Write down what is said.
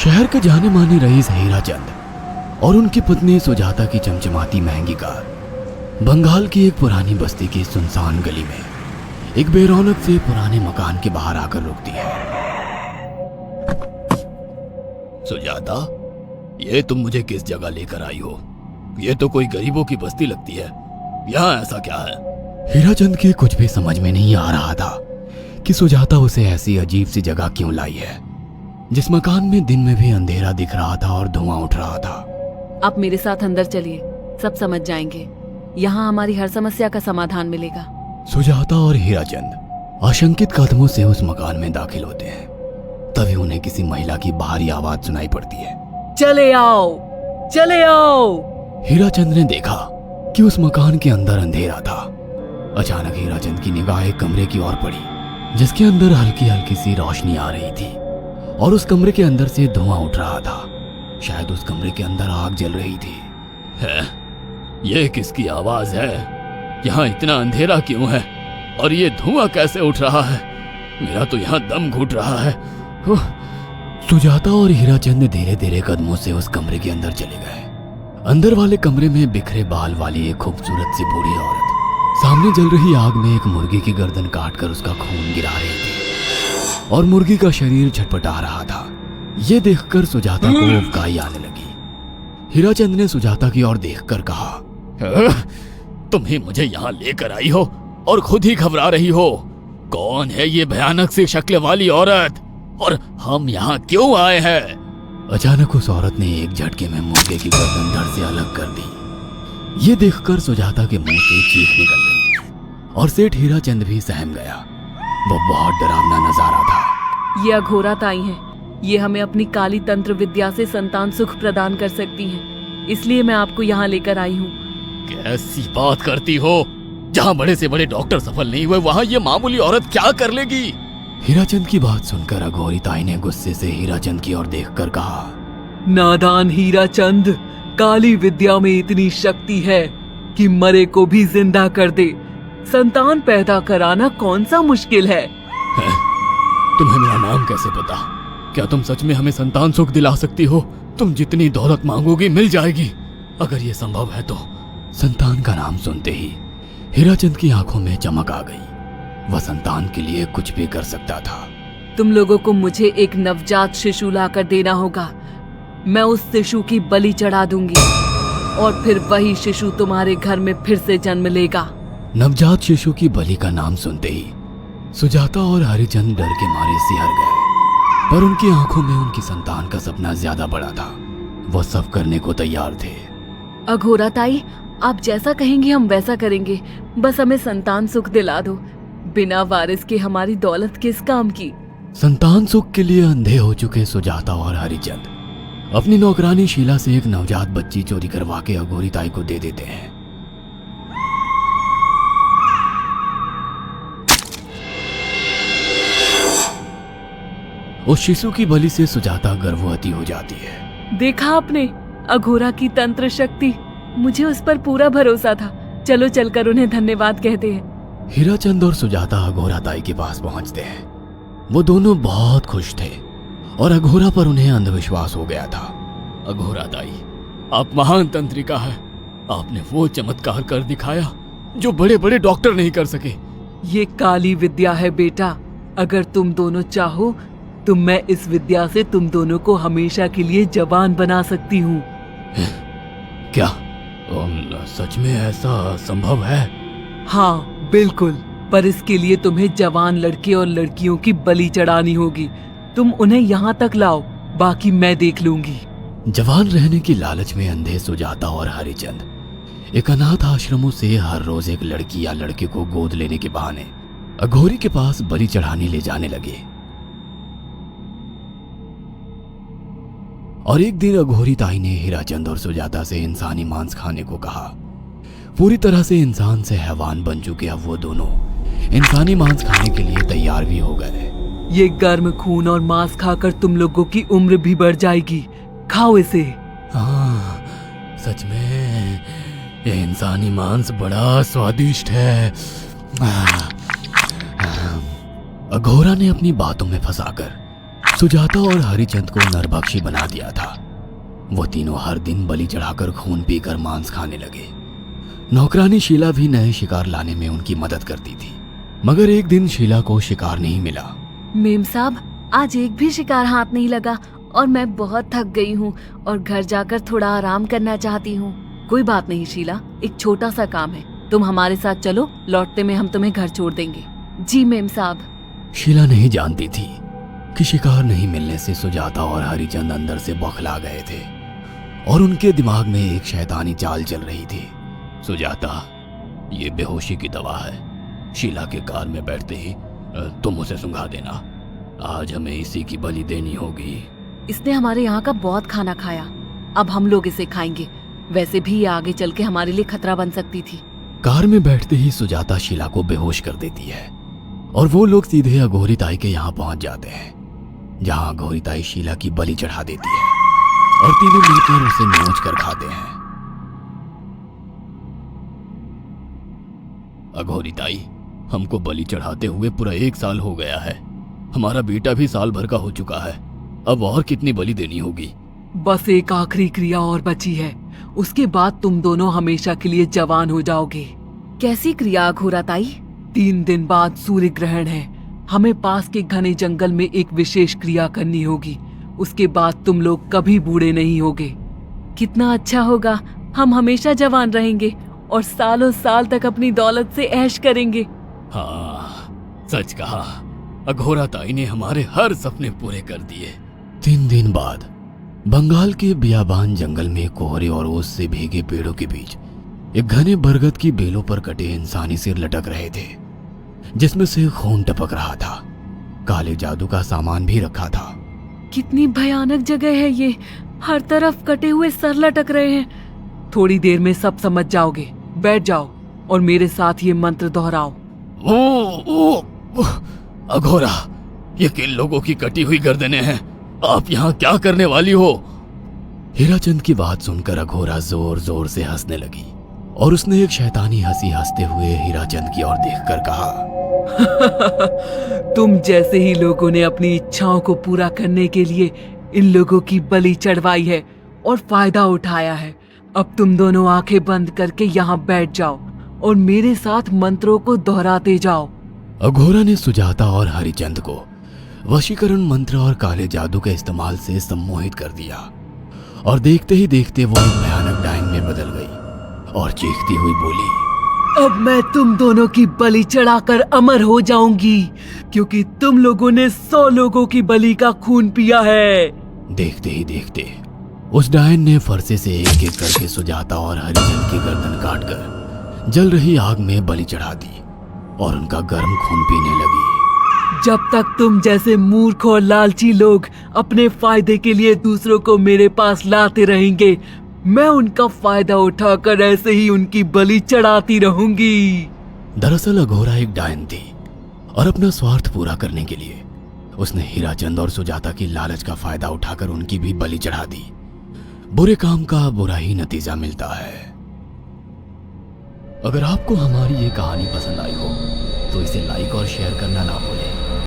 शहर के जाने माने रईस हीराचंद और उनकी पत्नी सुजाता की चमचमाती महंगी कार बंगाल की एक पुरानी बस्ती की सुनसान गली में एक बेरौनक से पुराने मकान के बाहर आकर रुकती है। सुजाता, ये तुम मुझे किस जगह लेकर आई हो? ये तो कोई गरीबों की बस्ती लगती है। यहाँ ऐसा क्या है? हीराचंद के कुछ भी समझ में नहीं आ रहा था कि सुजाता उसे ऐसी अजीब सी जगह क्यों लाई है, जिस मकान में दिन में भी अंधेरा दिख रहा था और धुआं उठ रहा था। आप मेरे साथ अंदर चलिए, सब समझ जाएंगे। यहाँ हमारी हर समस्या का समाधान मिलेगा। सुजाता और हीराचंद आशंकित कदमों से उस मकान में दाखिल होते हैं। तभी उन्हें किसी महिला की बाहरी आवाज सुनाई पड़ती है। चले आओ, चले आओ। हीराचंद ने देखा कि उस मकान के अंदर अंधेरा था। अचानक हीराचंद की निगाह एक कमरे की ओर पड़ी, जिसके अंदर हल्की हल्की सी रोशनी आ रही थी और उस कमरे के अंदर से धुआं उठ रहा था। शायद उस कमरे के अंदर आग जल रही थी। ये किसकी आवाज है? यहाँ इतना अंधेरा क्यों है और ये धुआं कैसे उठ रहा है? मेरा तो यहाँ दम घुट रहा है। सुजाता और हीराचंद धीरे धीरे कदमों से उस कमरे के अंदर चले गए। अंदर वाले कमरे में बिखरे बाल वाली एक खूबसूरत सी बूढ़ी औरत सामने जल रही आग में एक मुर्गी की गर्दन काटकर उसका खून गिरा रही थी और मुर्गी का शरीर छटपटा रहा था। ये देखकर सुजाता को उबकाई आने लगी। हीराचंद ने सुजाता की ओर देखकर कहा, तुम ही मुझे यहाँ लेकर आई हो और खुद ही घबरा रही हो। कौन है ये भयानक सी शक्ल वाली औरत और हम यहाँ क्यों आए हैं? अचानक उस औरत ने एक झटके में मुर्गे की गर्दन धड़ से अलग कर दी। ये देखकर सुजाता के मुंह से चीख निकल गई और सेठ हीराचंद भी सहम गया। वो बहुत डरावना नजारा था। ये अघोरा ताई हैं। ये हमें अपनी काली तंत्र विद्या से संतान सुख प्रदान कर सकती हैं। इसलिए मैं आपको यहाँ लेकर आई हूँ। कैसी बात करती हो? जहाँ बड़े से बड़े डॉक्टर सफल नहीं हुए, वहाँ ये मामूली औरत क्या कर लेगी? हीराचंद की बात सुनकर अघोरी ताई ने गुस्से से हीराचंद की ओर देखकर कहा, नादान हीराचंद, काली विद्या में इतनी शक्ति है कि मरे को भी जिंदा कर दे। संतान पैदा कराना कौन सा मुश्किल है? तुम्हें मेरा नाम कैसे पता? क्या तुम सच में हमें संतान सुख दिला सकती हो? तुम जितनी दौलत मांगोगी मिल जाएगी, अगर ये संभव है तो। संतान का नाम सुनते ही हीराचंद की आंखों में चमक आ गई। वह संतान के लिए कुछ भी कर सकता था। तुम लोगों को मुझे एक नवजात शिशु लाकर देना होगा। मैं उस शिशु की बलि चढ़ा दूंगी और फिर वही शिशु तुम्हारे घर में फिर से जन्म लेगा। नवजात शिशु की बलि का नाम सुनते ही सुजाता और हरिचंद डर के मारे सिहर गए, पर उनकी आंखों में उनकी संतान का सपना ज्यादा बड़ा था। वो सब करने को तैयार थे। अघोरा ताई, आप जैसा कहेंगे हम वैसा करेंगे। बस हमें संतान सुख दिला दो। बिना वारिस के हमारी दौलत किस काम की? संतान सुख के लिए अंधे हो चुके सुजाता और हरिचंद अपनी नौकरानी शीला से एक नवजात बच्ची चोरी करवा के अघोरी ताई को दे देते हैं। उस शिशु की बलि से सुजाता गर्भवती हो जाती है। देखा आपने अघोरा की तंत्र शक्ति? मुझे उस पर पूरा भरोसा था। चलो चलकर उन्हें धन्यवाद कहते हैं। हीराचंद और सुजाता अघोरा ताई के पास पहुंचते हैं। वो दोनों बहुत खुश थे और अघोरा पर उन्हें अंधविश्वास हो गया था। अघोरा ताई, आप महान तंत्रिका है। आपने वो चमत्कार कर दिखाया जो बड़े बड़े डॉक्टर नहीं कर सके। ये काली विद्या है बेटा। अगर तुम दोनों चाहो तो मैं इस विद्या से तुम दोनों को हमेशा के लिए जवान बना सकती हूँ। क्या सच में ऐसा संभव है? हाँ बिल्कुल, पर इसके लिए तुम्हें जवान लड़के और लड़कियों की बलि चढ़ानी होगी। तुम उन्हें यहाँ तक लाओ, बाकी मैं देख लूंगी। जवान रहने की लालच में अंधे सुजाता और हरिचंद एक अनाथ आश्रमों से हर रोज एक लड़की या लड़के को गोद लेने के बहाने अघोरी के पास बलि चढ़ाने ले जाने लगे। और एक दिन अघोरी ताई ने हीराचंद और सुजाता से इंसानी मांस खाने को कहा। पूरी तरह से इंसान से हैवान बन चुके अब वो दोनों इंसानी मांस खाने के लिए तैयार भी हो गए। ये गर्म खून और मांस खाकर तुम लोगों की उम्र भी बढ़ जाएगी। खाओ इसे। हाँ, सच में ये इंसानी मांस बड़ा स्वादिष्ट है। अघोरा ने अपनी बातों में फंसाकर सुजाता और हरिचंद को नरभक्षी बना दिया था। वो तीनों हर दिन बलि चढ़ाकर खून पीकर मांस खाने लगे। नौकरानी शीला भी नए शिकार लाने में उनकी मदद करती थी, मगर एक दिन शीला को शिकार नहीं मिला। मेम साहब, आज एक भी शिकार हाथ नहीं लगा और मैं बहुत थक गई हूँ और घर जाकर थोड़ा आराम करना चाहती हूँ। कोई बात नहीं शीला, एक छोटा सा काम है, तुम हमारे साथ चलो, लौटते में हम तुम्हें घर छोड़ देंगे। जी मेम साहब। शीला नहीं जानती थी कि शिकार नहीं मिलने से सुजाता और हरिचंद अंदर से बौखला गए थे और उनके दिमाग में एक शैतानी चाल चल रही थी। सुजाता, ये बेहोशी की दवा है। शीला के कार में बैठते ही तुम उसे सुंघा देना। आज हमें इसी की बलि देनी होगी। इसने हमारे यहाँ का बहुत खाना खाया, अब हम लोग इसे खाएंगे। वैसे भी ये आगे चल के हमारे लिए खतरा बन सकती थी। कार में बैठते ही सुजाता शीला को बेहोश कर देती है और वो लोग सीधे अघोरी ताई के यहाँ पहुंच जाते हैं, जहाँ अघोरी ताई शीला की बलि चढ़ा देती है और तीनों मिलकर उसे नोच कर खाते हैं। अघोरी ताई, हमको बलि चढ़ाते हुए पूरा 1 साल हो गया है। हमारा बेटा भी साल भर का हो चुका है। अब और कितनी बलि देनी होगी? बस एक आखिरी क्रिया और बची है, उसके बाद तुम दोनों हमेशा के लिए जवान हो जाओगे। कैसी क्रिया अघोरा ताई? 3 दिन बाद सूर्य ग्रहण है। हमें पास के घने जंगल में एक विशेष क्रिया करनी होगी। उसके बाद तुम लोग कभी बूढ़े नहीं होगे। कितना अच्छा होगा, हम हमेशा जवान रहेंगे और सालों साल तक अपनी दौलत से ऐश करेंगे। हाँ, सच कहा। अघोरा ताई ने हमारे हर सपने पूरे कर दिए। 3 दिन बाद बंगाल के बियाबान जंगल में कोहरे और ओस से भीगे पेड़ों के बीच एक घने बरगद की बेलों पर कटे इंसानी सिर लटक रहे थे, जिसमें से खून टपक रहा था। काले जादू का सामान भी रखा था। कितनी भयानक जगह है ये, हर तरफ कटे हुए सर लटक रहे हैं। थोड़ी देर में सब समझ जाओगे। बैठ जाओ और मेरे साथ ये मंत्र दोहराओ। ओ, अघोरा, ये किन लोगों की कटी हुई गर्दनें हैं? आप यहाँ क्या करने वाली हो? हीराचंद की बात सुनकर अघोरा जोर जोर से हंसने लगी और उसने एक शैतानी हंसी हंसते हुए हीराचंद की ओर देखकर कहा, तुम जैसे ही लोगों ने अपनी इच्छाओं को पूरा करने के लिए इन लोगों की बलि चढ़वाई है और फायदा उठाया है। अब तुम दोनों आंखें बंद करके यहाँ बैठ जाओ और मेरे साथ मंत्रों को दोहराते जाओ। अघोरा ने सुजाता और हरिचंद को वशीकरण मंत्र और काले जादू के इस्तेमाल से सम्मोहित कर दिया और देखते ही देखते वो एक भयानक डायन में बदल गई और चीखती हुई बोली, अब मैं तुम दोनों की बलि चढ़ाकर अमर हो जाऊंगी, क्योंकि तुम लोगों ने 100 लोगों की बलि का खून पिया है। देखते ही देखते उस डायन ने फरसे से एक एक करके सुजाता और हरिचंद की गर्दन काटकर जल रही आग में बलि चढ़ा दी और उनका गर्म खून पीने लगी। जब तक तुम जैसे मूर्ख और लालची लोग अपने फायदे के लिए दूसरों को मेरे पास लाते रहेंगे, मैं उनका फायदा उठाकर ऐसे ही उनकी बलि चढ़ाती रहूंगी। दरअसल अघोरा एक डायन थी और अपना स्वार्थ पूरा करने के लिए उसने हीराचंद और सुजाता की लालच का फायदा उठाकर उनकी भी बलि चढ़ा दी। बुरे काम का बुरा ही नतीजा मिलता है। अगर आपको हमारी ये कहानी पसंद आई हो तो इसे लाइक और शेयर करना ना भूलें।